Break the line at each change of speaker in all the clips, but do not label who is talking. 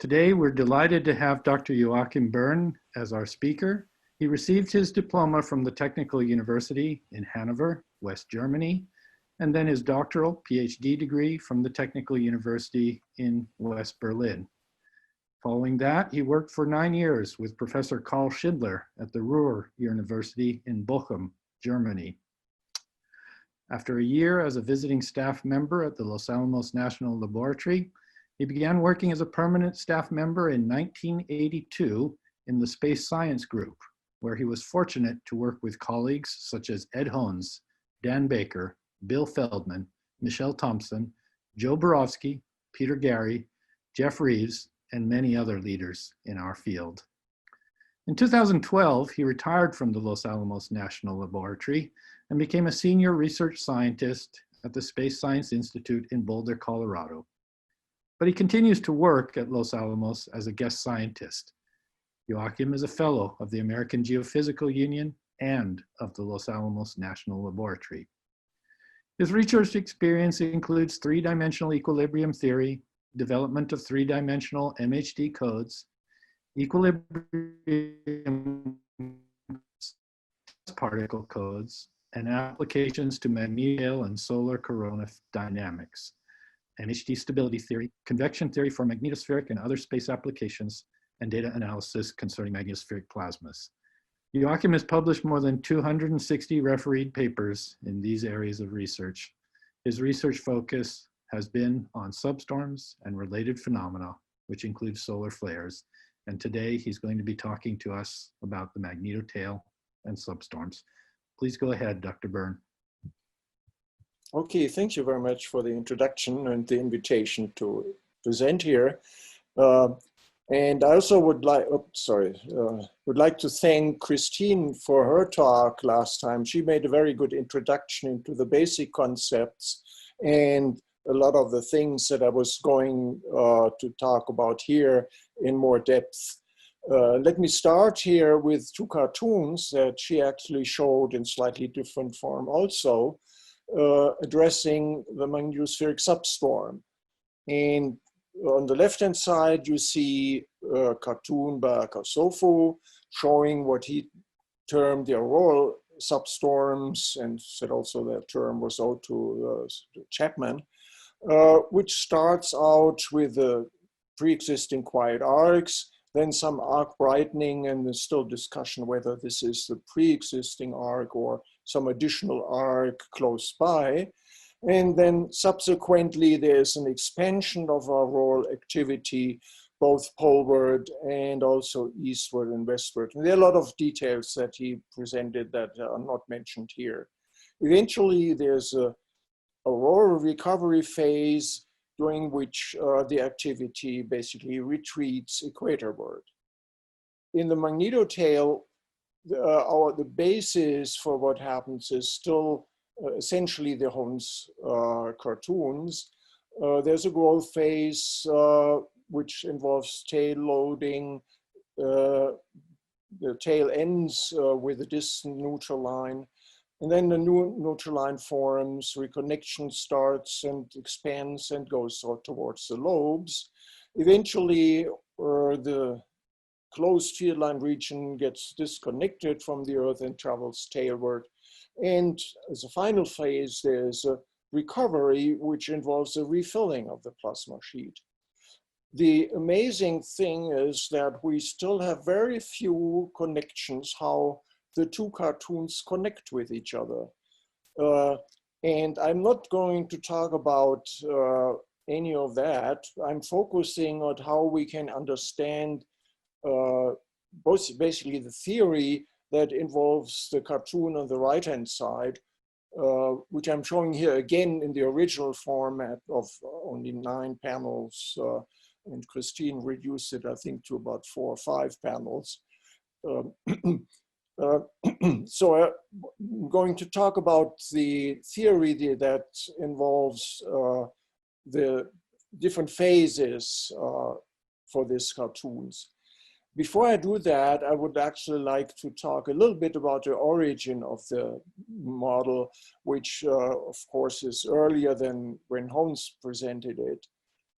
Today, we're delighted to have Dr. Joachim Birn as our speaker. He received his diploma from the Technical University in Hanover, West Germany, and then his doctoral PhD degree from the Technical University in West Berlin. Following that, he worked for 9 years with Professor Karl Schindler at the Ruhr University in Bochum, Germany. After a year as a visiting staff member at the Los Alamos National Laboratory, he began working as a permanent staff member in 1982 in the Space Science Group, where he was fortunate to work with colleagues such as Ed Hones, Dan Baker, Bill Feldman, Michelle Thompson, Joe Borowski, Peter Gary, Jeff Reeves, and many other leaders in our field. In 2012, he retired from the Los Alamos National Laboratory and became a senior research scientist at the Space Science Institute in Boulder, Colorado. But he continues to work at Los Alamos as a guest scientist. Joachim is a fellow of the American Geophysical Union and of the Los Alamos National Laboratory. His research experience includes three-dimensional equilibrium theory, development of three-dimensional MHD codes, equilibrium particle codes, and applications to magnetotail and solar corona dynamics, MHD stability theory, convection theory for magnetospheric and other space applications, and data analysis concerning magnetospheric plasmas. Joachim has published more than 260 refereed papers in these areas of research. His research focus has been on substorms and related phenomena, which include solar flares. And today he's going to be talking to us about the magnetotail and substorms. Please go ahead, Dr. Birn.
Okay, thank you very much for the introduction and the invitation to present here. And I also would like, would like to thank Christine for her talk last time. She made a very good introduction into the basic concepts and a lot of the things that I was going to talk about here in more depth. Let me start here with two cartoons that she actually showed in slightly different form also, addressing the magnetospheric substorm. And on the left-hand side, you see a cartoon by Kasofu showing what he termed the auroral substorms, and said also that term was owed to Chapman, which starts out with the pre-existing quiet arcs, then some arc brightening, and there's still discussion whether this is the pre-existing arc or some additional arc close by. And then subsequently, there's an expansion of auroral activity, both poleward and also eastward and westward. And there are a lot of details that he presented that are not mentioned here. Eventually, there's a auroral recovery phase during which the activity basically retreats equatorward. In the magnetotail, the basis for what happens is still essentially the Hones cartoons. There's a growth phase which involves tail loading. The tail ends with a distant neutral line. And then the new neutral line forms, reconnection starts and expands and goes towards the lobes. Eventually, the closed field line region gets disconnected from the Earth and travels tailward. And as a final phase, there's a recovery, which involves the refilling of the plasma sheet. The amazing thing is that we still have very few connections how the two cartoons connect with each other. And I'm not going to talk about any of that. I'm focusing on how we can understand basically the theory that involves the cartoon on the right-hand side, which I'm showing here again in the original format of only 9 panels. And Christine reduced it, I think, to about 4 or 5 panels. So I'm going to talk about the theory that involves the different phases for these cartoons. Before I do that, I would actually like to talk a little bit about the origin of the model, which of course is earlier than when Hones presented it.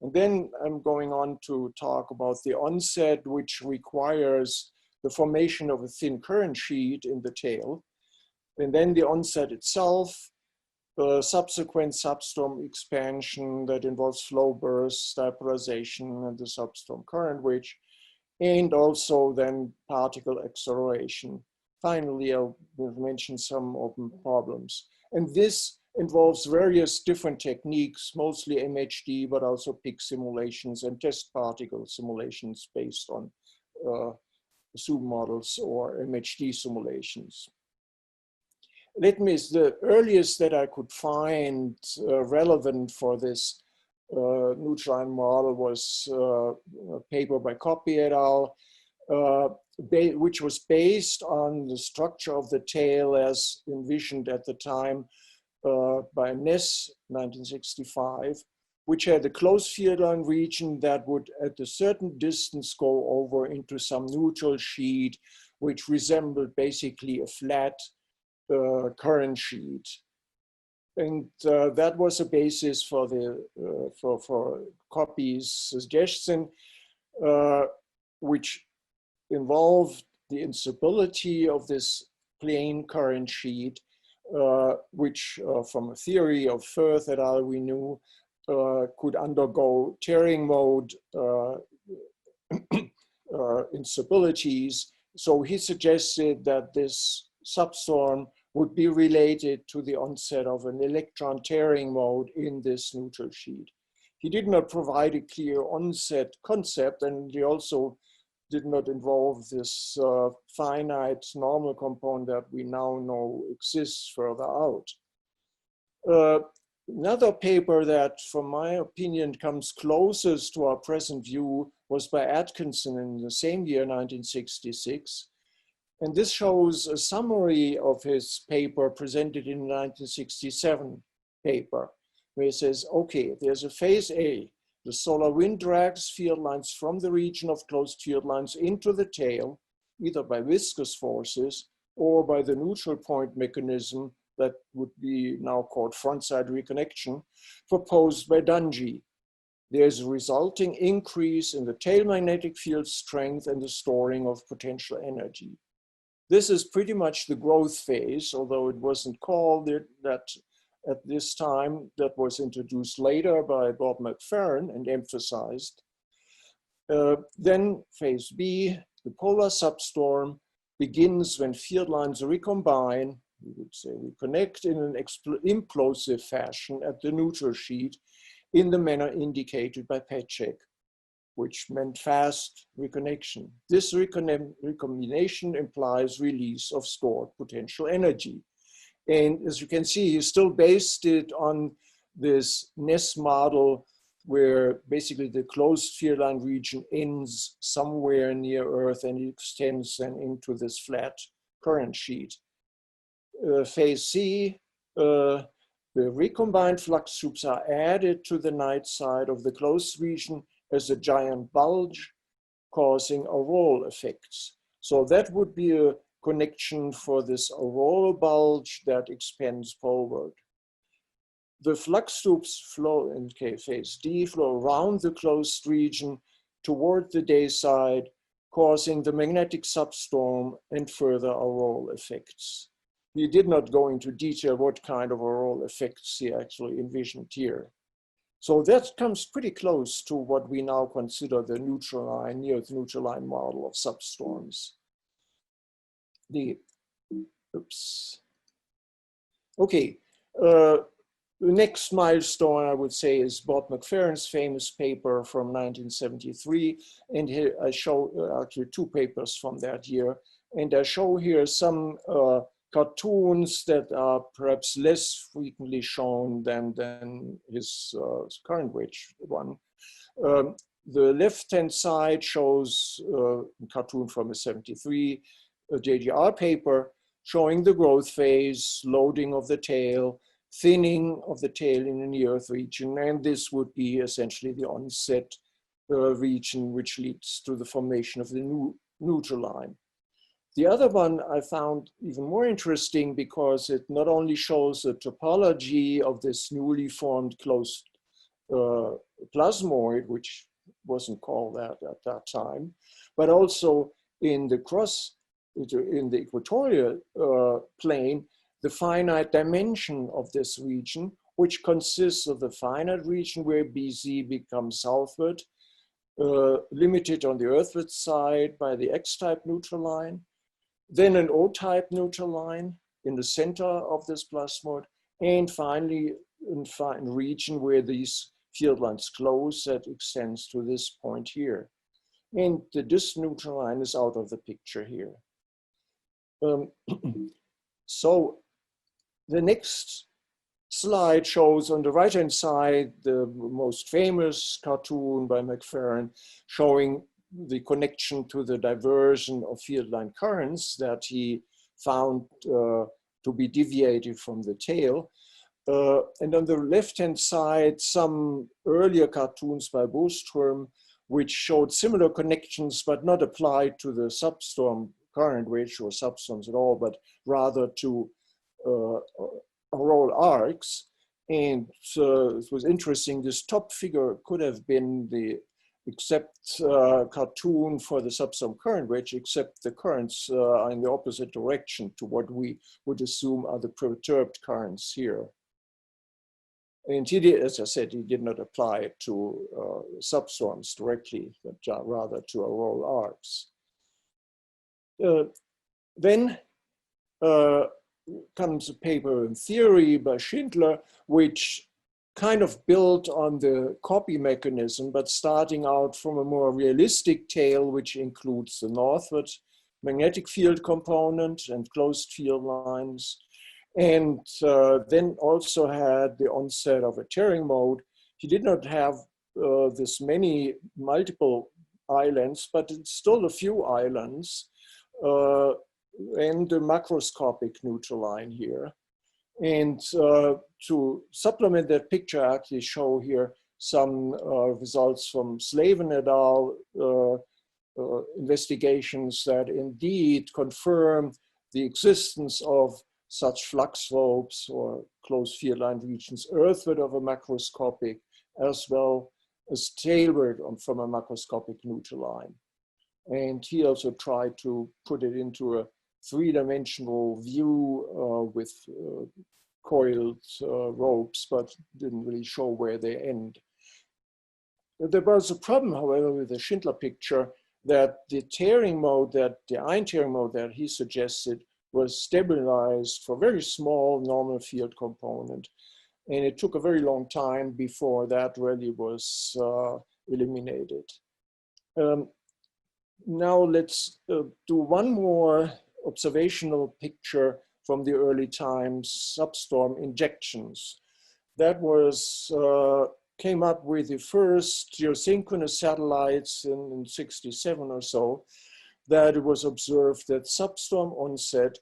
And then I'm going on to talk about the onset, which requires the formation of a thin current sheet in the tail. And then the onset itself, subsequent substorm expansion that involves flow bursts, dipolarization, and the substorm current wedge, and also then particle acceleration. Finally, I'll mention some open problems. And this involves various different techniques, mostly MHD, but also PIC simulations and test particle simulations based on SUB models or MHD simulations. The earliest that I could find relevant for this neutral line model was a paper by Coppi et al., which was based on the structure of the tail as envisioned at the time by Ness, 1965, which had a closed field line region that would at a certain distance go over into some neutral sheet, which resembled basically a flat current sheet. And that was a basis for the for Coppi's suggestion, which involved the instability of this plane current sheet, which from a theory of Firth et al. We knew could undergo tearing mode instabilities. So he suggested that this substorm would be related to the onset of an electron tearing mode in this neutral sheet. He did not provide a clear onset concept, and he also did not involve this finite normal component that we now know exists further out. Another paper that, from my opinion, comes closest to our present view was by Atkinson in the same year, 1966. And this shows a summary of his paper presented in the 1967 paper, where he says, okay, there's a phase A. The solar wind drags field lines from the region of closed field lines into the tail, either by viscous forces or by the neutral point mechanism that would be now called frontside reconnection, proposed by Dungy. There's a resulting increase in the tail magnetic field strength and the storing of potential energy. This is pretty much the growth phase, although it wasn't called that at this time. That was introduced later by Bob McPherron and emphasized. Then phase B, the polar substorm, begins when field lines recombine, we would say reconnect in an implosive fashion at the neutral sheet in the manner indicated by Petschek, which meant fast reconnection. This recombination implies release of stored potential energy. And as you can see, he still based it on this Ness model where basically the closed field line region ends somewhere near Earth and it extends then into this flat current sheet. Phase C, the recombined flux tubes are added to the night side of the closed region as a giant bulge, causing auroral effects. So that would be a connection for this auroral bulge that expands poleward. The flux tubes flow in phase D, flow around the closed region toward the day side, causing the magnetic substorm and further auroral effects. He did not go into detail what kind of auroral effects he actually envisioned here. So that comes pretty close to what we now consider the neutral line, near the neutral line model of substorms. Okay, the next milestone I would say is Bob McPherron's famous paper from 1973. And here I show actually two papers from that year. And I show here some cartoons that are perhaps less frequently shown than his current wedge one. The left-hand side shows a cartoon from a 73 JDR paper showing the growth phase, loading of the tail, thinning of the tail in the near Earth region, and this would be essentially the onset region which leads to the formation of the neutral line. The other one I found even more interesting because it not only shows the topology of this newly formed closed plasmoid, which wasn't called that at that time, but also in the equatorial plane, the finite dimension of this region, which consists of the finite region where BZ becomes southward, limited on the earthward side by the X-type neutral line, then an O-type neutral line in the center of this plasmoid, and finally a region where these field lines close that extends to this point here. And this neutral line is out of the picture here. So the next slide shows on the right-hand side the most famous cartoon by McPherron showing the connection to the diversion of field line currents that he found to be deviated from the tail. And on the left-hand side, some earlier cartoons by Boström, which showed similar connections, but not applied to the substorm current wedge or substorms at all, but rather to auroral arcs. And it was interesting, this top figure could have been the cartoon for the substorm current wedge, except the currents are in the opposite direction to what we would assume are the perturbed currents here. And he did, as I said, he did not apply it to substorms directly, but rather to auroral arcs. Then comes a paper in theory by Schindler, which kind of built on the Coppi mechanism, but starting out from a more realistic tail, which includes the northward magnetic field component and closed field lines. And then also had the onset of a tearing mode. He did not have this many multiple islands, but it's still a few islands, and the macroscopic neutral line here. And to supplement that picture, I actually show here some results from Slavin et al. Investigations that indeed confirm the existence of such flux slopes or closed field line regions earthward of a macroscopic, as well as tailward from a macroscopic neutral line. And he also tried to put it into a three-dimensional view with coiled ropes, but didn't really show where they end. There was a problem, however, with the Schindler picture, that the tearing mode, the ion tearing mode that he suggested was stabilized for a very small normal field component. And it took a very long time before that really was eliminated. Now let's do one more observational picture from the early times, substorm injections. That was, came up with the first geosynchronous satellites in 67 or so, that it was observed that substorm onset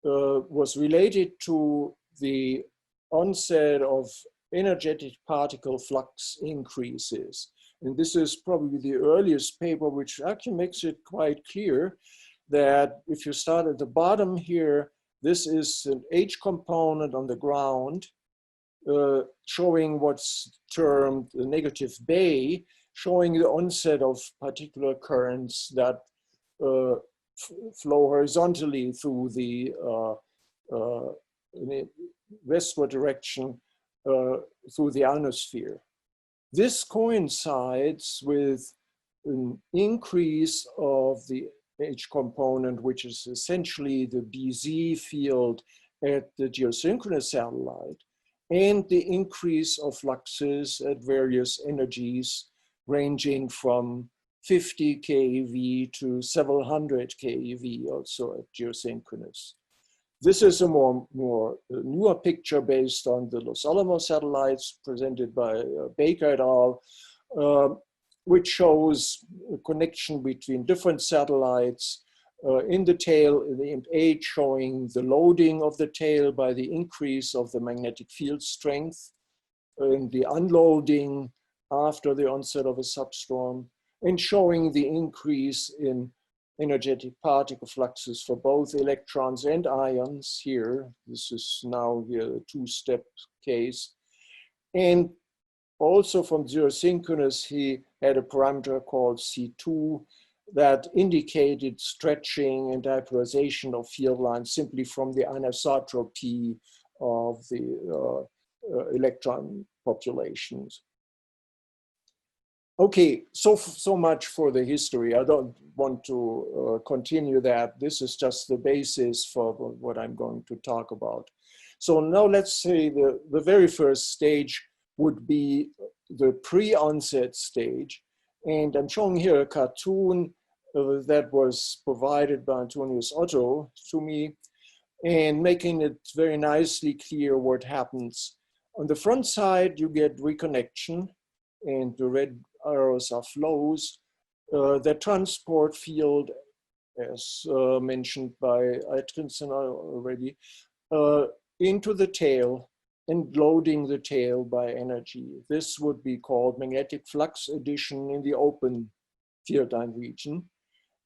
was related to the onset of energetic particle flux increases. And this is probably the earliest paper, which actually makes it quite clear that if you start at the bottom here, this is an H component on the ground, showing what's termed the negative bay, showing the onset of particular currents that flow horizontally through the westward direction through the ionosphere. This coincides with an increase of the H component, which is essentially the BZ field at the geosynchronous satellite, and the increase of fluxes at various energies ranging from 50 keV to several hundred keV also at geosynchronous. This is a newer picture based on the Los Alamos satellites presented by Baker et al., which shows a connection between different satellites in the tail, named H, showing the loading of the tail by the increase of the magnetic field strength, and the unloading after the onset of a substorm, and showing the increase in energetic particle fluxes for both electrons and ions here. This is now the two-step case. And also from geosynchronous, he had a parameter called C2 that indicated stretching and dipolarization of field lines simply from the anisotropy of the electron populations. Okay, so much for the history. I don't want to continue that. This is just the basis for what I'm going to talk about. So now let's say the very first stage would be the pre-onset stage. And I'm showing here a cartoon that was provided by Antonius Otto to me, and making it very nicely clear what happens. On the front side, you get reconnection, and the red arrows are flows that transport field, as mentioned by Atkinson already, into the tail and loading the tail by energy. This would be called magnetic flux addition in the open field line region.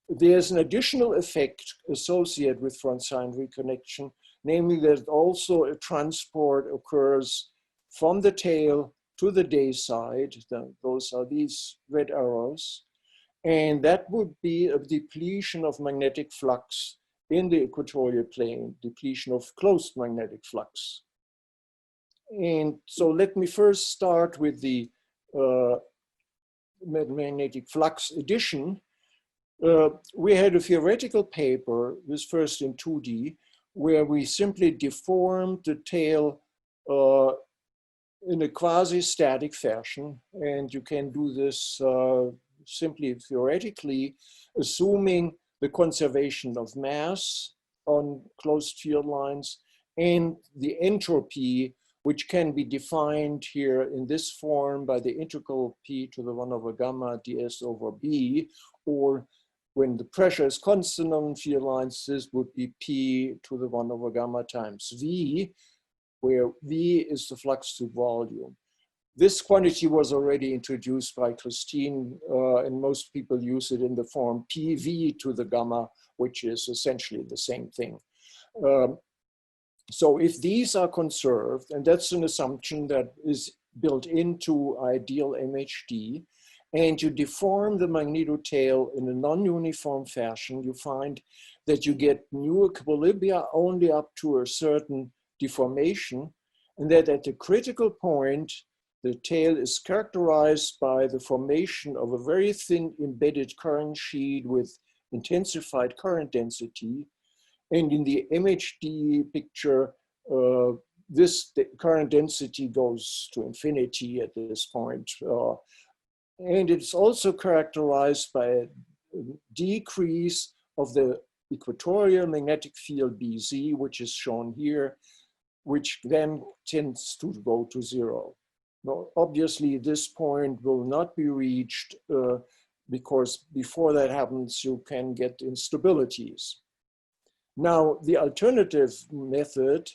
There's an additional effect associated with front side reconnection, namely that also a transport occurs from the tail to the day side. Those are these red arrows. And that would be a depletion of magnetic flux in the equatorial plane, depletion of closed magnetic flux. And so let me first start with the magnetic flux addition. We had a theoretical paper, this first in 2D, where we simply deformed the tail in a quasi-static fashion. And you can do this simply theoretically, assuming the conservation of mass on closed field lines and the entropy, which can be defined here in this form by the integral P to the 1 over gamma ds over B, or when the pressure is constant on field lines, this would be P to the 1 over gamma times V, where V is the flux to volume. This quantity was already introduced by Christine, and most people use it in the form PV to the gamma, which is essentially the same thing. So if these are conserved, and that's an assumption that is built into ideal MHD, and you deform the magnetotail in a non-uniform fashion, you find that you get new equilibria only up to a certain deformation, and that at a critical point, the tail is characterized by the formation of a very thin embedded current sheet with intensified current density. And in the MHD picture, this current density goes to infinity at this point. And it's also characterized by a decrease of the equatorial magnetic field BZ, which is shown here, which then tends to go to zero. Now, obviously, this point will not be reached because before that happens, you can get instabilities. Now, the alternative method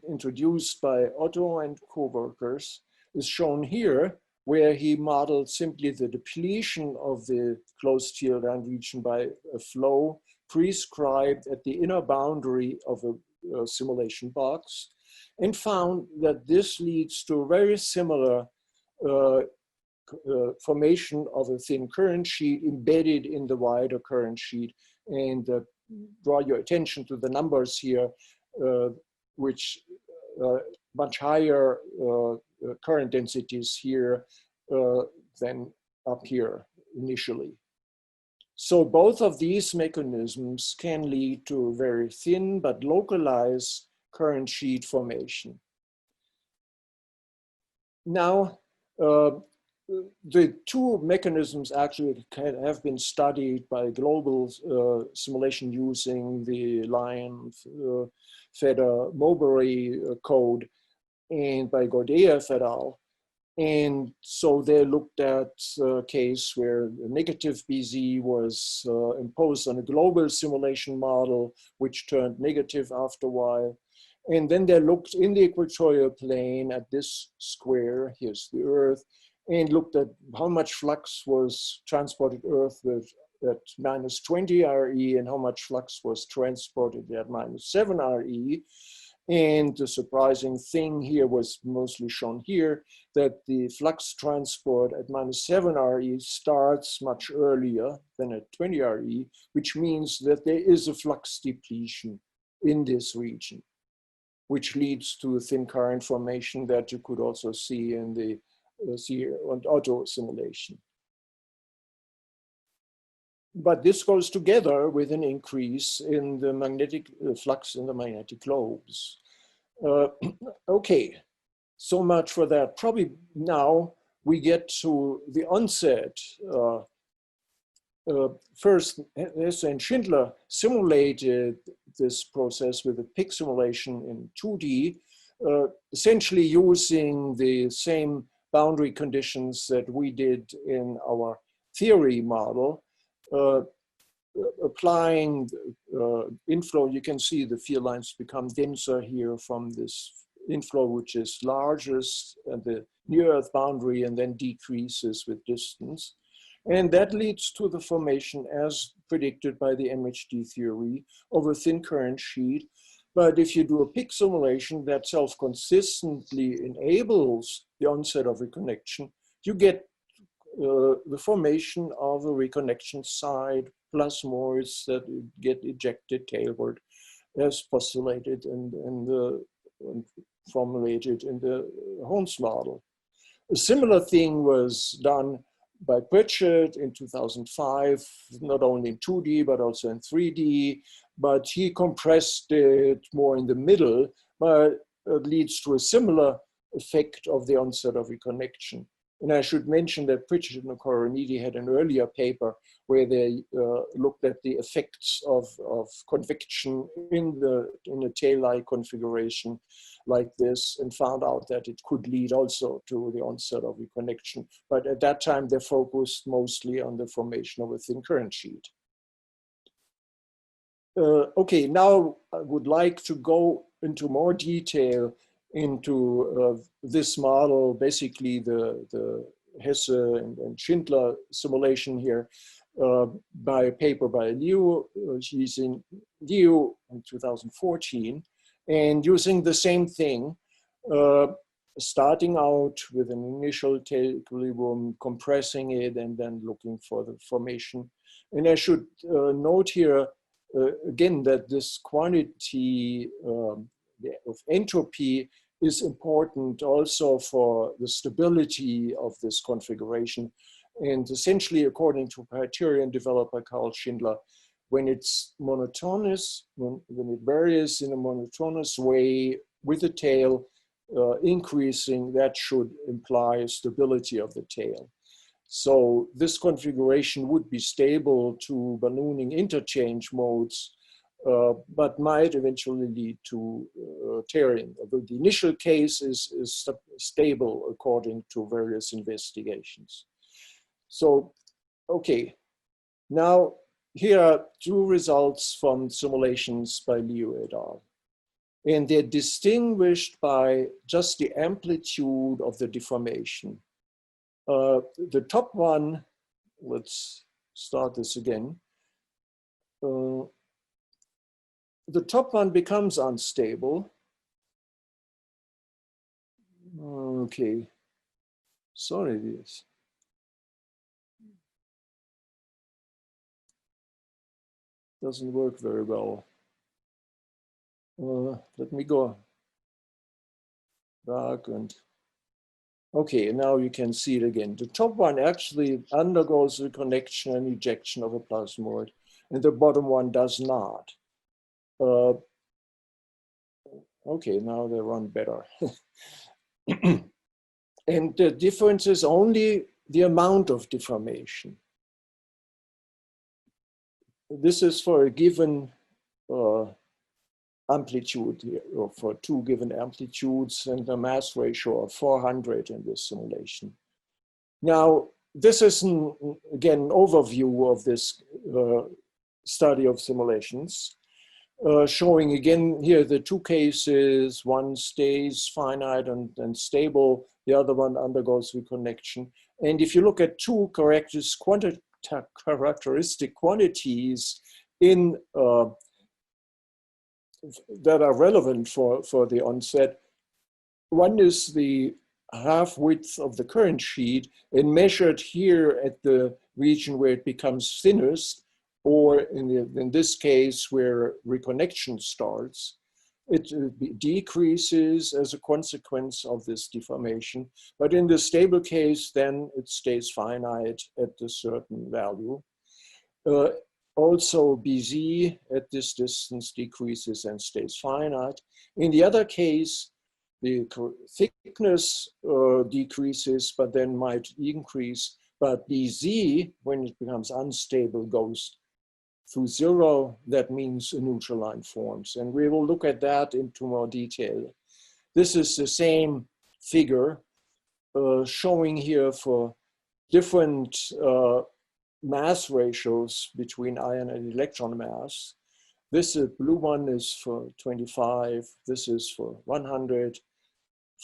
introduced by Otto and co-workers is shown here, where he modeled simply the depletion of the closed field line region by a flow prescribed at the inner boundary of a simulation box, and found that this leads to a very similar formation of a thin current sheet embedded in the wider current sheet. And draw your attention to the numbers here, which much higher current densities here than up here initially. So both of these mechanisms can lead to very thin but localized current sheet formation. Now, the two mechanisms actually have been studied by global simulation using the Lion, Feder, Mowbray code, and by Gordeev et al. And so they looked at a case where the negative BZ was imposed on a global simulation model, which turned negative after a while. And then they looked in the equatorial plane at this square, here's the Earth, and looked at how much flux was transported Earth with at -20 RE and how much flux was transported at -7 RE. And the surprising thing here was mostly shown here, that the flux transport at -7 RE starts much earlier than at 20 RE, which means that there is a flux depletion in this region, which leads to a thin current formation that you could also see in the auto simulation. But this goes together with an increase in the magnetic flux in the magnetic lobes. Okay, so much for that. Probably now we get to the onset. First, Hesse and Schindler simulated this process with a PIC simulation in 2D, essentially using the same boundary conditions that we did in our theory model. Applying inflow, you can see the field lines become denser here from this inflow, which is largest at the near Earth boundary and then decreases with distance. And that leads to the formation, as predicted by the MHD theory, of a thin current sheet. But if you do a PIC simulation that self-consistently enables the onset of reconnection, you get the formation of a reconnection side plasmoids that get ejected tailward, as postulated and formulated in the Holmes model. A similar thing was done by Pritchett in 2005, not only in 2D, but also in 3D, but he compressed it more in the middle, but it leads to a similar effect of the onset of reconnection. And I should mention that Pritchett and Coroniti had an earlier paper where they looked at the effects of convection in a tail-like configuration like this and found out that it could lead also to the onset of reconnection. But at that time, they focused mostly on the formation of a thin current sheet. Okay, now I would like to go into more detail into this model, basically the Hesse and Schindler simulation here by a paper by Liu Liu in 2014, and using the same thing, starting out with an initial tail equilibrium, compressing it, and then looking for the formation. And I should note here again that this quantity of entropy is important also for the stability of this configuration. And essentially, according to criterion developed by Carl Schindler, when it's monotonous, when it varies in a monotonous way with the tail increasing, that should imply stability of the tail. So this configuration would be stable to ballooning interchange modes, but might eventually lead to tearing. Although the initial case is stable according to various investigations. So, okay, now here are two results from simulations by Liu et al. And they're distinguished by just the amplitude of the deformation. The top one, let's start this again. The top one becomes unstable. Okay, sorry, this. Doesn't work very well. Let me go back and, okay, now you can see it again. The top one actually undergoes reconnection and ejection of a plasmoid, and the bottom one does not. Okay, now they run better. And the difference is only the amount of deformation. This is for a given amplitude here, or for two given amplitudes, and the mass ratio of 400 in this simulation. Now, this is, again, an overview of this study of simulations, showing again here the two cases. One stays finite and stable, the other one undergoes reconnection. And if you look at two characteristic quantities in that are relevant for the onset. One is the half width of the current sheet, and measured here at the region where it becomes thinnest, or in this case where reconnection starts. It decreases as a consequence of this deformation, but in the stable case, then it stays finite at a certain value. Also, BZ at this distance decreases and stays finite. In the other case, the thickness decreases, but then might increase. But BZ, when it becomes unstable, goes through zero. That means a neutral line forms. And we will look at that into more detail. This is the same figure showing here for different mass ratios between ion and electron mass. This blue one is for 25, this is for 100,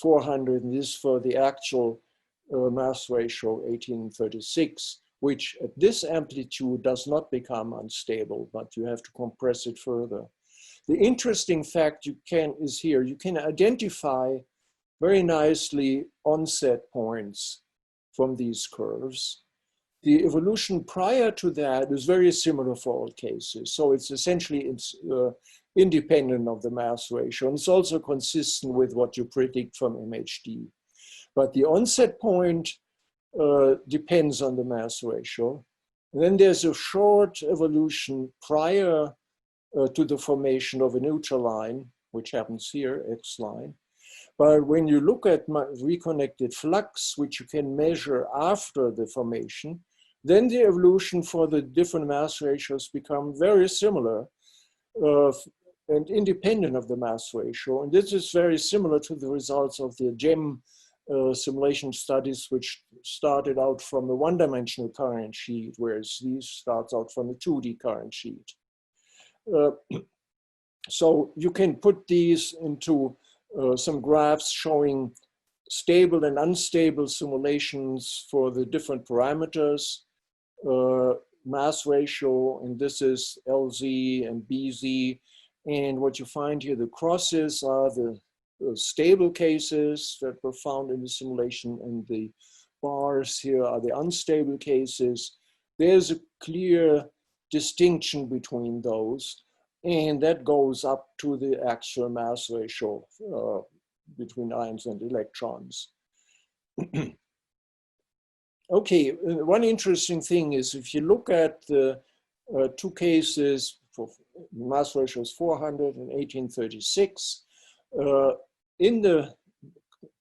400, and this for the actual mass ratio 1836, which at this amplitude does not become unstable, but you have to compress it further. The interesting fact is here, you can identify very nicely onset points from these curves. The evolution prior to that is very similar for all cases. So it's essentially independent of the mass ratio. And it's also consistent with what you predict from MHD. But the onset point depends on the mass ratio. And then there's a short evolution prior to the formation of a neutral line, which happens here, X line. But when you look at reconnected flux, which you can measure after the formation, then the evolution for the different mass ratios become very similar and independent of the mass ratio. And this is very similar to the results of the GEM simulation studies, which started out from a one-dimensional current sheet, whereas these starts out from a 2D current sheet. So you can put these into some graphs showing stable and unstable simulations for the different parameters, mass ratio, and this is LZ and BZ. And what you find here, the crosses are the stable cases that were found in the simulation, and the bars here are the unstable cases. There's a clear distinction between those, and that goes up to the actual mass ratio between ions and electrons. Okay, one interesting thing is if you look at the two cases for mass ratios 400 and 1836, in the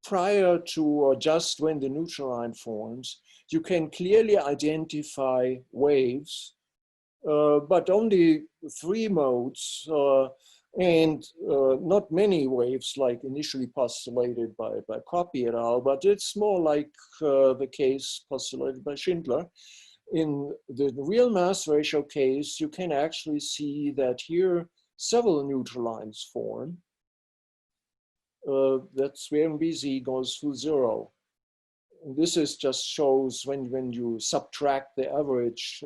prior to or just when the neutral line forms, you can clearly identify waves, but only 3 modes and not many waves like initially postulated by Coppi et al., but it's more like the case postulated by Schindler. In the real mass ratio case, you can actually see that here several neutral lines form. That's where BZ goes through 0. And this is just shows when you subtract the average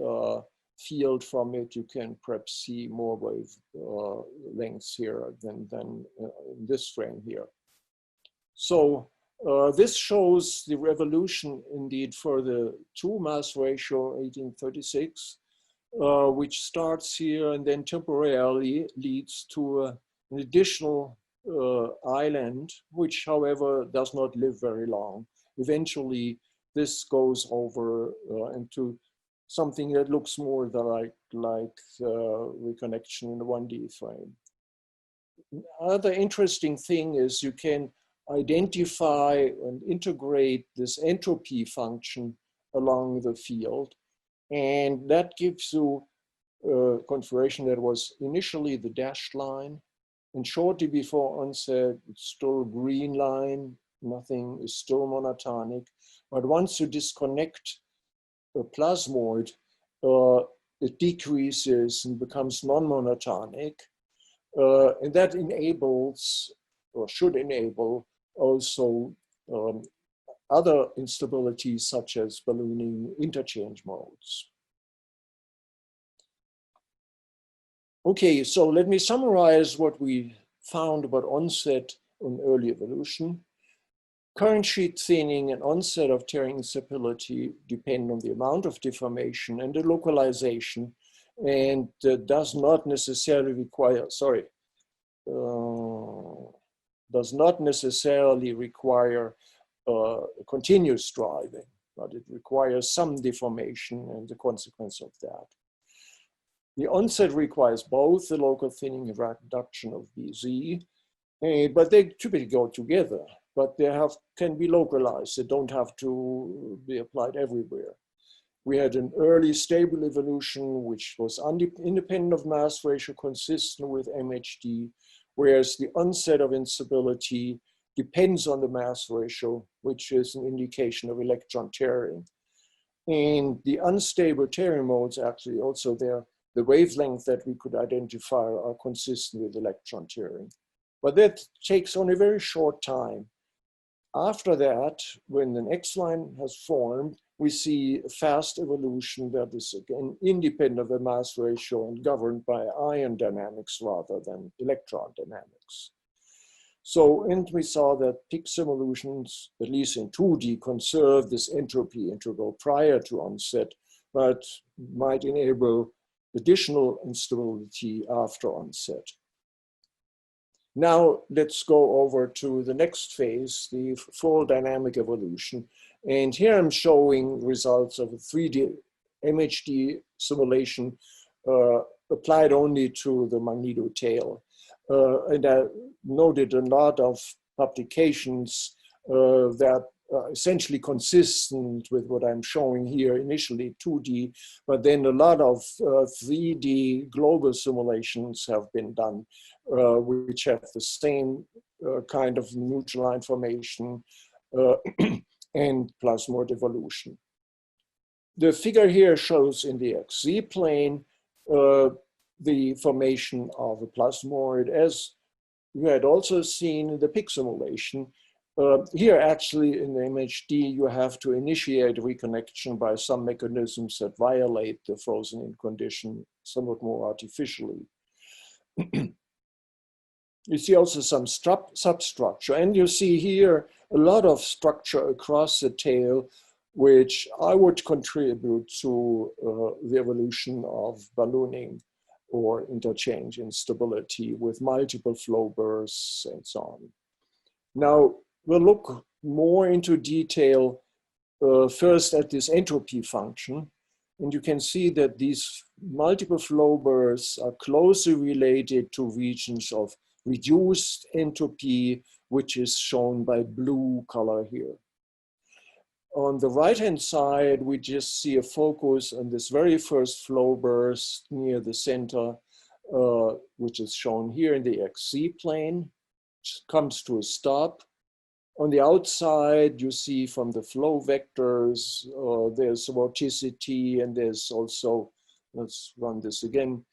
field from it, you can perhaps see more wave lengths here than in this frame here. So this shows the revolution indeed for the 2 mass ratio 1836, which starts here and then temporarily leads to an additional island, which however does not live very long. Eventually this goes over into something that looks more like reconnection in a 1D frame. Another interesting thing is you can identify and integrate this entropy function along the field, and that gives you a configuration that was initially the dashed line, and shortly before onset it's still a green line, nothing is still monotonic, but once you disconnect a plasmoid, it decreases and becomes non-monotonic, and that enables, or should enable, also other instabilities such as ballooning interchange modes. Okay, so let me summarize what we found about onset on early evolution. Current sheet thinning and onset of tearing instability depend on the amount of deformation and the localization, and does not necessarily require, does not necessarily require continuous driving, but it requires some deformation and the consequence of that. The onset requires both the local thinning and reduction of BZ, but they typically go together, but they can be localized. They don't have to be applied everywhere. We had an early stable evolution, which was independent of mass ratio, consistent with MHD, whereas the onset of instability depends on the mass ratio, which is an indication of electron tearing. And the unstable tearing modes, actually also there, the wavelength that we could identify are consistent with electron tearing. But that takes only a very short time. After that, when the X line has formed, we see a fast evolution that is again independent of the mass ratio and governed by ion dynamics rather than electron dynamics. So, and we saw that PIC simulations, at least in 2D, conserve this entropy interval prior to onset, but might enable additional instability after onset. Now let's go over to the next phase, the full dynamic evolution. And here I'm showing results of a 3D MHD simulation applied only to the Magnetotail. And I noted a lot of publications that are essentially consistent with what I'm showing here, initially 2D, but then a lot of 3D global simulations have been done, which have the same kind of neutral line formation and plasma evolution. The figure here shows in the XZ plane the formation of a plasmoid, as you had also seen in the PIC simulation. Here, actually, in the MHD, you have to initiate reconnection by some mechanisms that violate the frozen-in condition somewhat more artificially. You see also some substructure, and you see here a lot of structure across the tail, which I would contribute to the evolution of ballooning or interchange instability with multiple flow bursts and so on. Now, we'll look more into detail first at this entropy function. And you can see that these multiple flow bursts are closely related to regions of reduced entropy, which is shown by blue color here. On the right-hand side, we just see a focus on this very first flow burst near the center, which is shown here in the XZ plane, which comes to a stop. On the outside, you see from the flow vectors, there's vorticity, and there's also, let's run this again.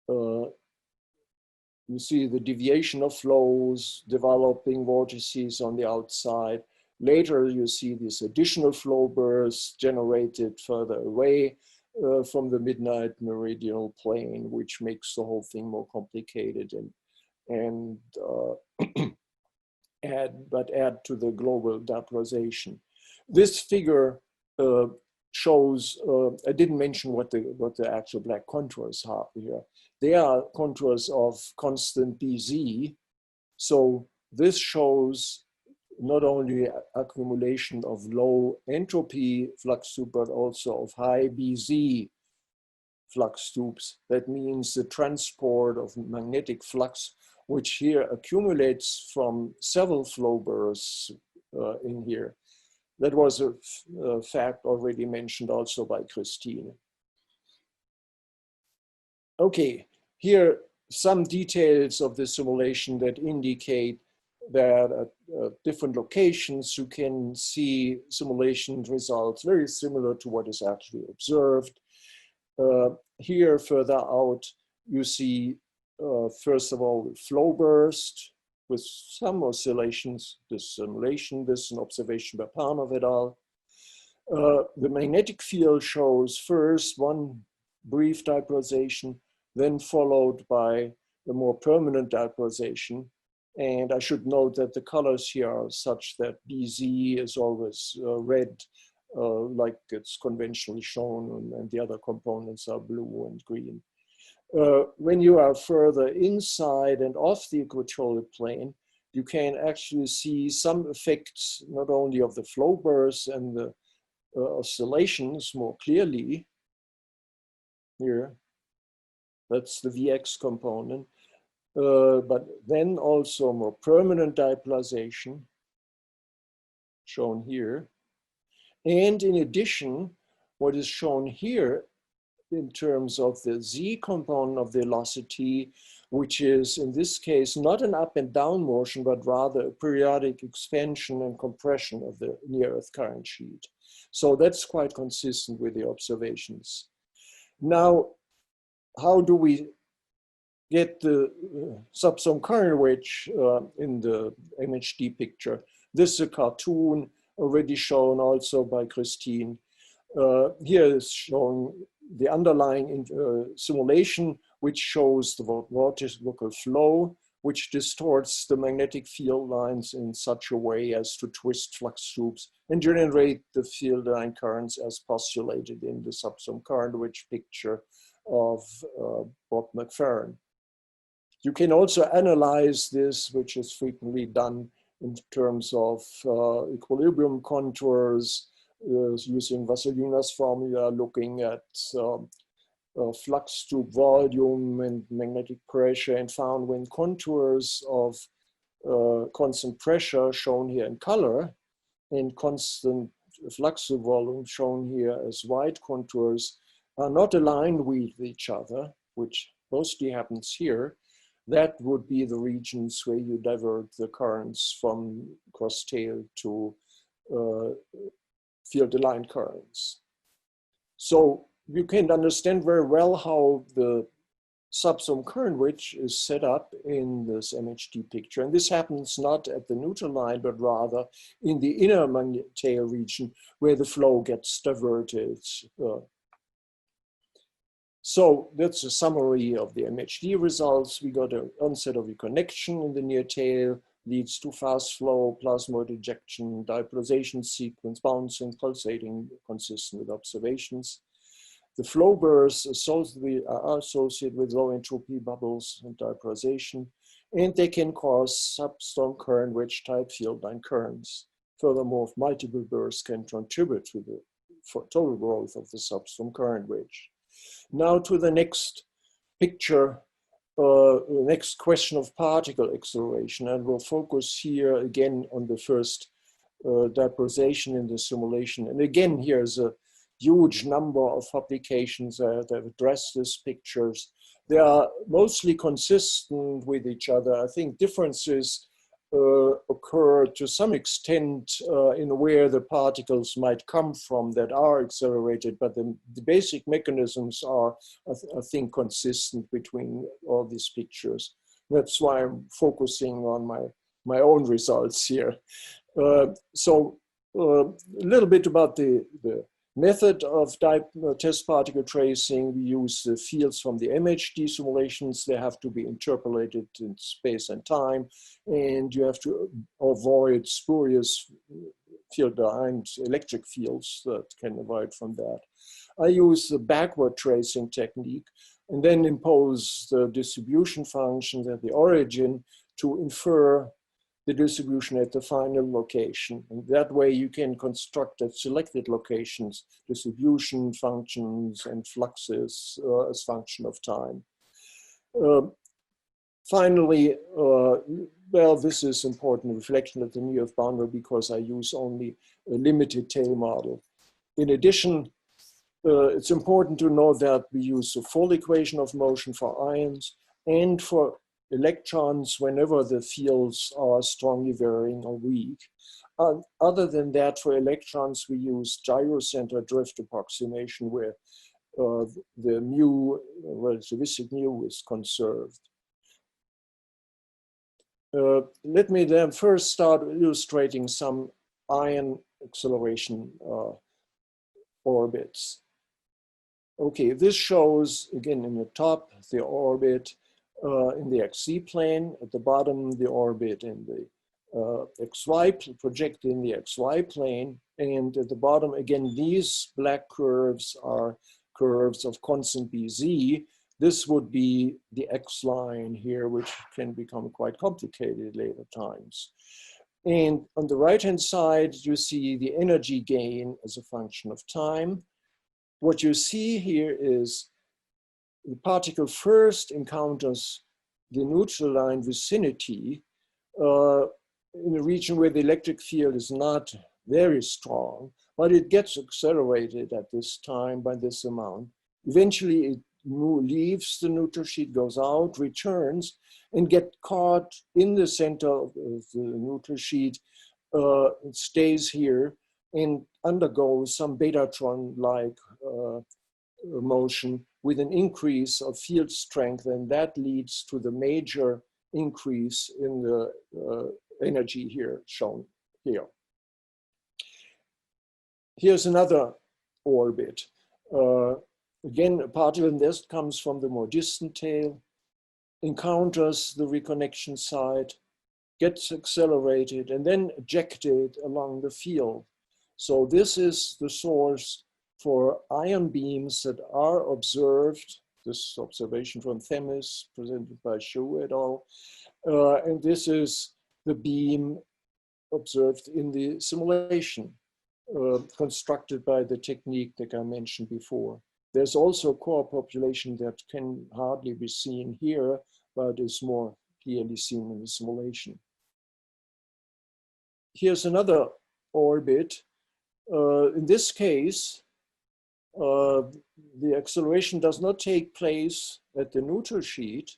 You see the deviation of flows, developing vortices on the outside. Later, you see these additional flow bursts generated further away from the midnight meridional plane, which makes the whole thing more complicated and add to the global dapolarization. This figure shows, I didn't mention what the actual black contours are here. They are contours of constant BZ. So this shows not only accumulation of low entropy flux tube, but also of high BZ flux tubes. That means the transport of magnetic flux, which here accumulates from several flow bursts in here. That was a fact already mentioned also by Christine. Okay, here some details of the simulation that indicate that at different locations you can see simulation results very similar to what is actually observed. Here further out, you see first of all, flow burst with some oscillations, this simulation, this is an observation by Panov et al. The magnetic field shows first one brief dipolarization, then followed by the more permanent dipolarization. And I should note that the colors here are such that BZ is always red, like it's conventionally shown, and the other components are blue and green. When you are further inside and off the equatorial plane, you can actually see some effects, not only of the flow bursts and the oscillations more clearly. Here, that's the VX component, but then also more permanent dipolarization, shown here. And in addition, what is shown here in terms of the Z component of the velocity, which is in this case not an up and down motion, but rather a periodic expansion and compression of the near Earth current sheet. So that's quite consistent with the observations. Now, how do we get the substorm current wedge in the MHD picture? This is a cartoon already shown also by Christine. Here is shown the underlying simulation, which shows the vortical flow, which distorts the magnetic field lines in such a way as to twist flux tubes and generate the field line currents as postulated in the substorm current wedge picture of Bob McPherron. You can also analyze this, which is frequently done in terms of equilibrium contours, using Vasilina's formula, looking at flux tube volume and magnetic pressure, and found when contours of constant pressure, shown here in color, and constant flux tube volume, shown here as white contours, are not aligned with each other, which mostly happens here, that would be the regions where you divert the currents from cross tail to field aligned currents. So you can understand very well how the substorm current wedge is set up in this MHD picture. And this happens not at the neutral line, but rather in the inner Magnetotail region where the flow gets diverted. So that's a summary of the MHD results. We got an onset of reconnection in the near tail, leads to fast flow, plasmoid ejection, dipolarization sequence, bouncing, pulsating, consistent with observations. The flow bursts are associated with low entropy bubbles and dipolarization, and they can cause substorm current wedge type field line currents. Furthermore, multiple bursts can contribute to the total growth of the substorm current wedge. Now to the next picture, next question of particle acceleration, and we'll focus here again on the first dipolarization in the simulation. And again, here's a huge number of publications that have addressed these pictures. They are mostly consistent with each other. I think differences occur to some extent in where the particles might come from that are accelerated, but the basic mechanisms are, I think, consistent between all these pictures. That's why I'm focusing on my own results here. So a little bit about the method of test particle tracing. We use the fields from the MHD simulations. They have to be interpolated in space and time, and you have to avoid spurious field and electric fields that can avoid from that. I use the backward tracing technique and then impose the distribution functions at the origin to infer the distribution at the final location. And that way you can construct at selected locations distribution functions and fluxes as function of time. Finally, well, this is important reflection at the near Earth boundary because I use only a limited tail model. In addition, it's important to know that we use a full equation of motion for ions and for electrons whenever the fields are strongly varying or weak. Other than that, for electrons, we use gyrocenter drift approximation where the mu, relativistic mu, is conserved. Let me then first start illustrating some ion acceleration orbits. Okay, this shows, again, in the top, the orbit in the XZ plane, at the bottom, the orbit in the XY, projected in the XY plane, and at the bottom, again, these black curves are curves of constant BZ. This would be the X line here, which can become quite complicated later times. And on the right-hand side, you see the energy gain as a function of time. What you see here is the particle first encounters the neutral line vicinity in a region where the electric field is not very strong, but it gets accelerated at this time by this amount. Eventually, it leaves the neutral sheet, goes out, returns, and get caught in the center of the neutral sheet. It stays here and undergoes some betatron-like motion with an increase of field strength, and that leads to the major increase in the energy here shown here. Here's another orbit. Again, a particle in this comes from the more distant tail, encounters the reconnection site, gets accelerated, and then ejected along the field. So this is the source for ion beams that are observed. This observation from THEMIS presented by Shee et al. And this is the beam observed in the simulation constructed by the technique that I mentioned before. There's also a core population that can hardly be seen here, but is more clearly seen in the simulation. Here's another orbit. In this case, the acceleration does not take place at the neutral sheet,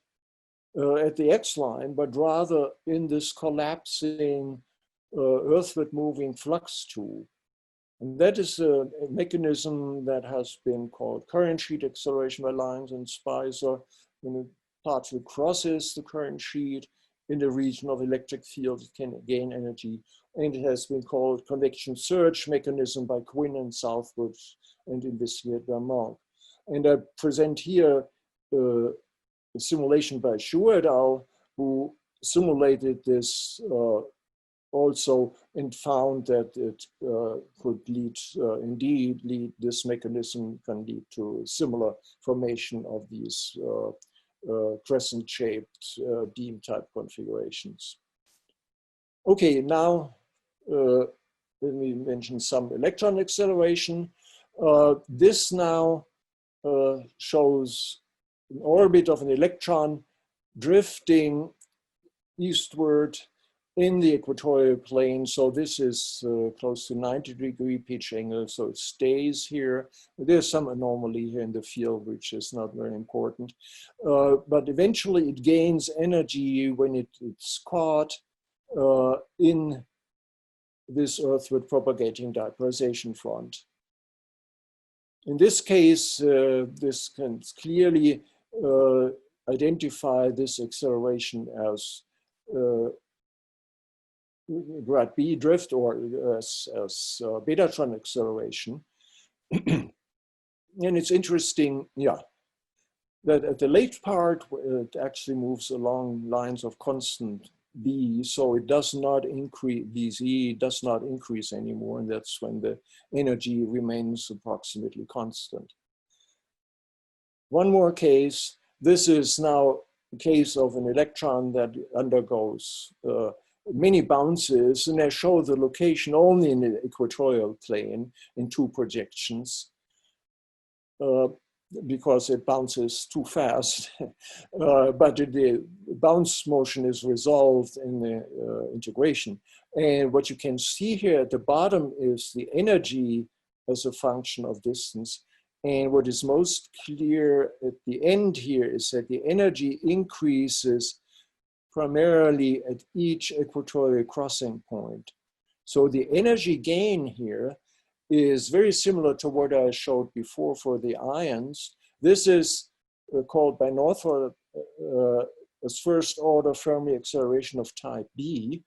at the X line, but rather in this collapsing earthward moving flux tube. And that is a mechanism that has been called current sheet acceleration by lines and Spicer. When a particle crosses the current sheet in the region of electric field, it can gain energy. And it has been called convection surge mechanism by Quinn and Southwood and investigated by Monk. And I present here a simulation by Shee et al., who simulated this also and found that it could lead, this mechanism can lead to similar formation of these crescent-shaped beam type configurations. Okay, now let me mention some electron acceleration. This now shows an orbit of an electron drifting eastward in the equatorial plane. So this is close to 90-degree pitch angle, so it stays here. There's some anomaly here in the field, which is not very important. But eventually it gains energy when it's caught in this earthward propagating dipolarization front. In this case, this can clearly identify this acceleration as grad B drift or as betatron acceleration. And it's interesting, yeah, that at the late part, it actually moves along lines of constant B, so it does not increase, BZ does not increase anymore, and that's when the energy remains approximately constant. One more case. This is now a case of an electron that undergoes many bounces, and I show the location only in the equatorial plane in two projections because it bounces too fast. But the bounce motion is resolved in the integration. And what you can see here at the bottom is the energy as a function of distance. And what is most clear at the end here is that the energy increases primarily at each equatorial crossing point. So the energy gain here is very similar to what I showed before for the ions. This is called by Northrop as first order Fermi acceleration of type B,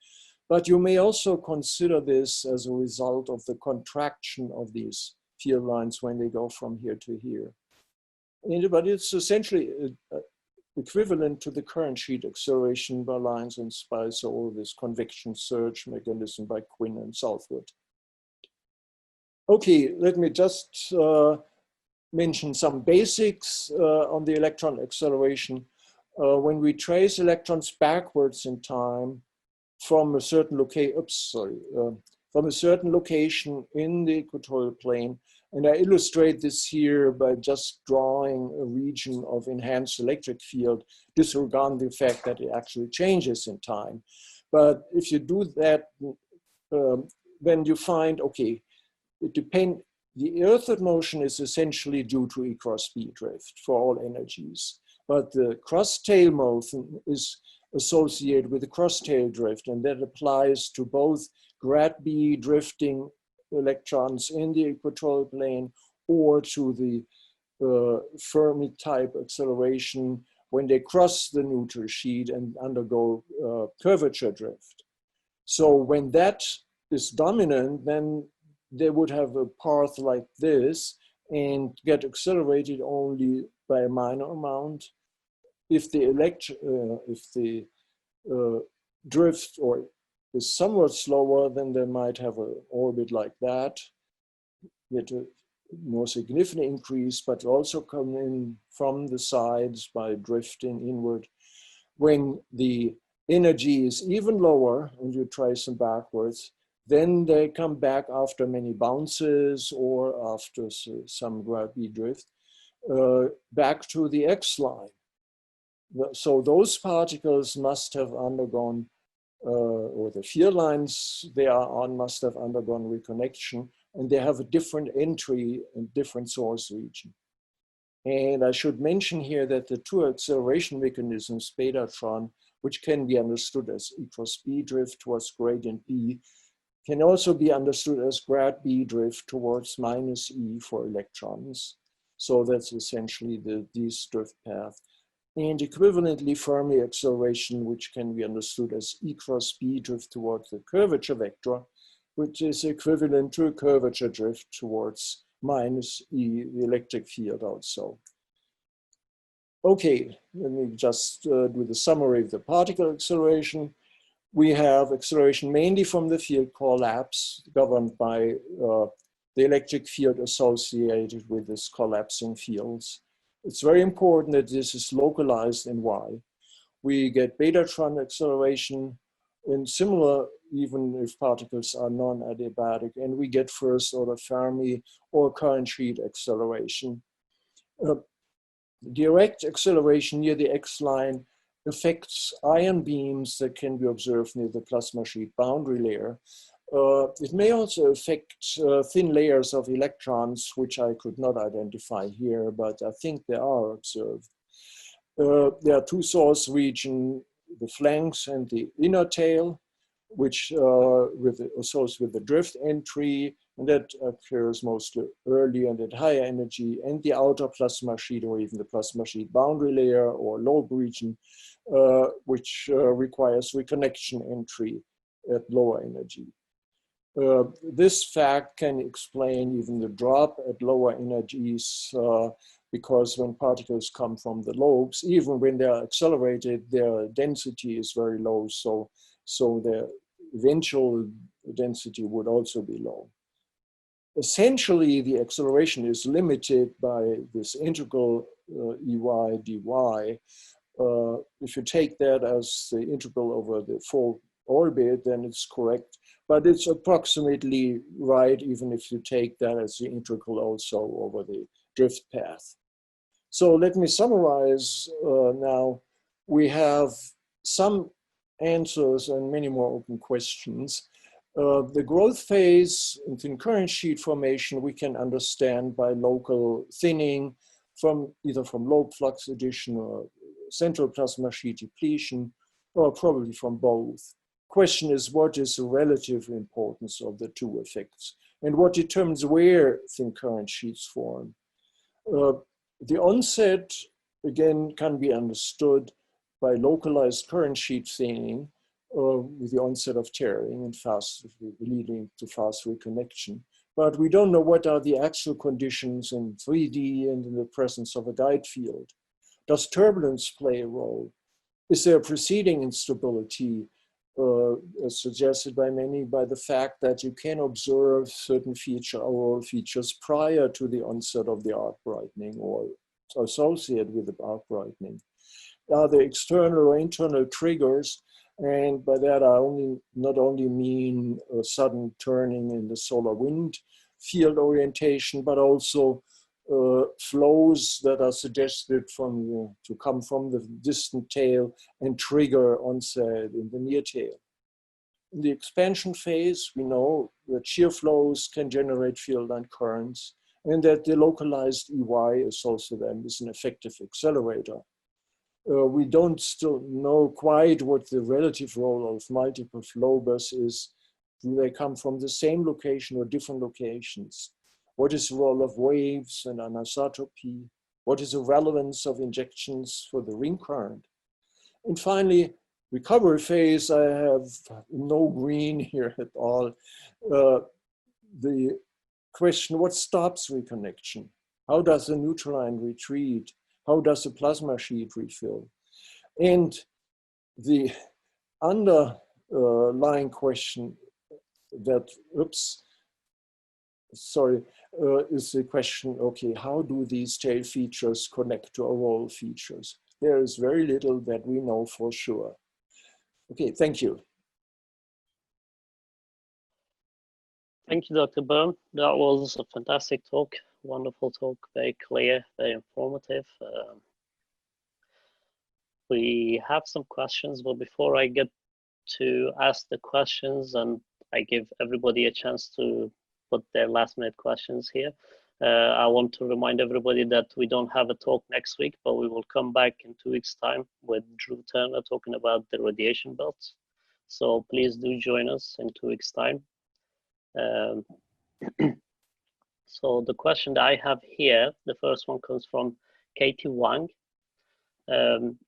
but you may also consider this as a result of the contraction of these field lines when they go from here to here. but it's essentially equivalent to the current sheet acceleration by lines and spice, or this convection surge mechanism by Quinn and Southwood. Okay, let me just mention some basics on the electron acceleration. When we trace electrons backwards in time from a certain from a certain location in the equatorial plane, and I illustrate this here by just drawing a region of enhanced electric field, disregarding the fact that it actually changes in time. But if you do that, then you find, okay, the earthward motion is essentially due to E cross B drift for all energies. But the cross-tail motion is associated with the cross-tail drift, and that applies to both grad B drifting electrons in the equatorial plane or to the Fermi type acceleration when they cross the neutral sheet and undergo curvature drift. So when that is dominant, then they would have a path like this and get accelerated only by a minor amount. If the drift or is somewhat slower, then they might have an orbit like that, get a more significant increase, but also come in from the sides by drifting inward. When the energy is even lower and you trace them backwards, then they come back after many bounces or after some grad B drift, back to the X line. So those particles must have undergone, or the field lines they are on must have undergone reconnection, and they have a different entry and different source region. And I should mention here that the two acceleration mechanisms, betatron, which can be understood as E cross B drift towards gradient B, can also be understood as grad B drift towards minus E for electrons. So that's essentially this drift path. And equivalently, Fermi acceleration, which can be understood as E cross B drift towards the curvature vector, which is equivalent to a curvature drift towards minus E, the electric field also. Okay, let me just do the summary of the particle acceleration. We have acceleration mainly from the field collapse, governed by the electric field associated with this collapsing fields. It's very important that this is localized in Y. We get betatron acceleration and similar, even if particles are non-adiabatic, and we get first order Fermi or current sheet acceleration. Direct acceleration near the X line affects ion beams that can be observed near the plasma sheet boundary layer. It may also affect thin layers of electrons, which I could not identify here, but I think they are observed. There are two source regions, the flanks and the inner tail, which associated with the drift entry, and that occurs mostly early and at higher energy, and the outer plasma sheet or even the plasma sheet boundary layer or lobe region, which requires reconnection entry at lower energy. This fact can explain even the drop at lower energies because when particles come from the lobes, even when they are accelerated, their density is very low, so their eventual density would also be low. Essentially, the acceleration is limited by this integral Ey dy. If you take that as the integral over the full orbit, then it's correct. But it's approximately right, even if you take that as the integral also over the drift path. So let me summarize now. We have some answers and many more open questions. The growth phase in current sheet formation we can understand by local thinning from either from lobe flux addition or central plasma sheet depletion, or probably from both. Question is, what is the relative importance of the two effects, and what determines where thin current sheets form? The onset, again, can be understood by localized current sheet thinning with the onset of tearing and leading to fast reconnection. but we don't know what are the actual conditions in 3D and in the presence of a guide field. Does turbulence play a role? Is there a preceding instability, as suggested by many, by the fact that you can observe certain auroral features prior to the onset of the arc brightening or associated with the arc brightening? Are there external or internal triggers? And by that, I not only mean a sudden turning in the solar wind field orientation, but also flows that are suggested to come from the distant tail and trigger onset in the near tail. In the expansion phase, we know that shear flows can generate field line currents and that the localized EY associated with them is an effective accelerator. We don't still know quite what the relative role of multiple flow bursts is. Do they come from the same location or different locations? What is the role of waves and anisotropy? What is the relevance of injections for the ring current? And finally, recovery phase, I have no green here at all. The question, what stops reconnection? How does the neutral retreat? How does the plasma sheet refill? And the underlying question that, is the question, okay, how do these tail features connect to auroral features? There is very little that we know for sure. Okay, thank you.
Thank you, Dr. Birn. That was a fantastic talk, wonderful talk, very clear, very informative. We have some questions, but before I get to ask the questions and I give everybody a chance to put their last minute questions here, I want to remind everybody that we don't have a talk next week, but we will come back in 2 weeks' time with Drew Turner talking about the radiation belts. So please do join us in 2 weeks' time. So the question that I have here, the first one comes from Katie Wang.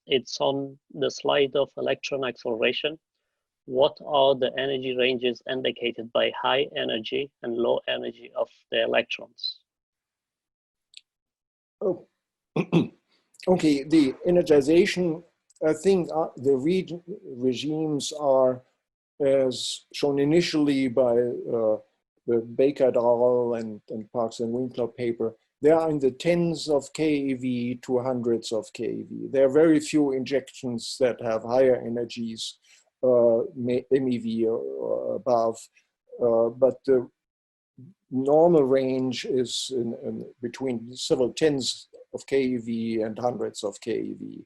It's on the slide of electron acceleration. What are the energy ranges indicated by high energy and low energy of the electrons?
Oh, okay, the energization, I think the regimes are, as shown initially by the Baker et al. And Parks and Winkler paper, they are in the tens of keV to hundreds of keV. There are very few injections that have higher energies, MeV or above, but the normal range is in between several tens of keV and hundreds of keV.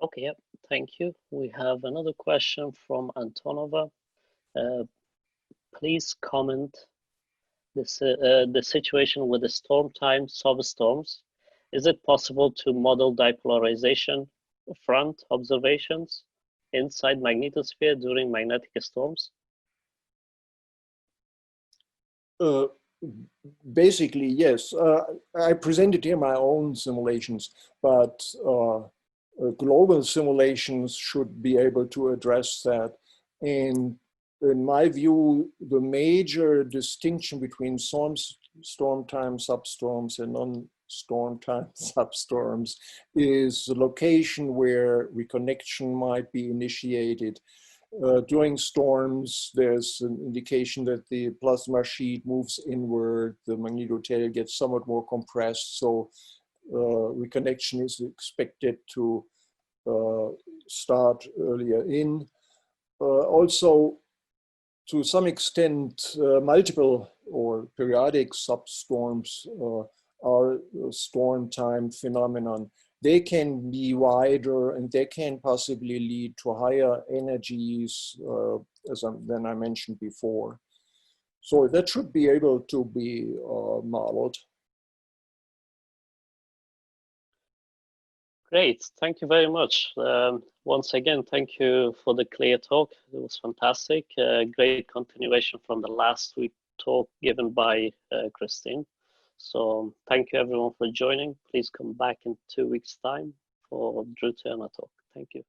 Okay, yep, thank you. We have another question from Antonova. Please comment the situation with the storm time substorms. Is it possible to model dipolarization front observations inside magnetosphere during magnetic storms?
Basically, yes. I presented here my own simulations, but global simulations should be able to address that. And in my view, the major distinction between storm time substorms and non-storm time substorms is the location where reconnection might be initiated. During storms, there's an indication that the plasma sheet moves inward, the magnetotail gets somewhat more compressed, so reconnection is expected to start earlier in. Also, to some extent, multiple or periodic substorms are a storm time phenomenon. They can be wider and they can possibly lead to higher energies than I mentioned before. So that should be able to be modeled.
Great, thank you very much. Once again, thank you for the clear talk. It was fantastic. Great continuation from the last week talk given by Christine. So thank you everyone for joining. Please come back in 2 weeks' time for Drew Turner talk. Thank you.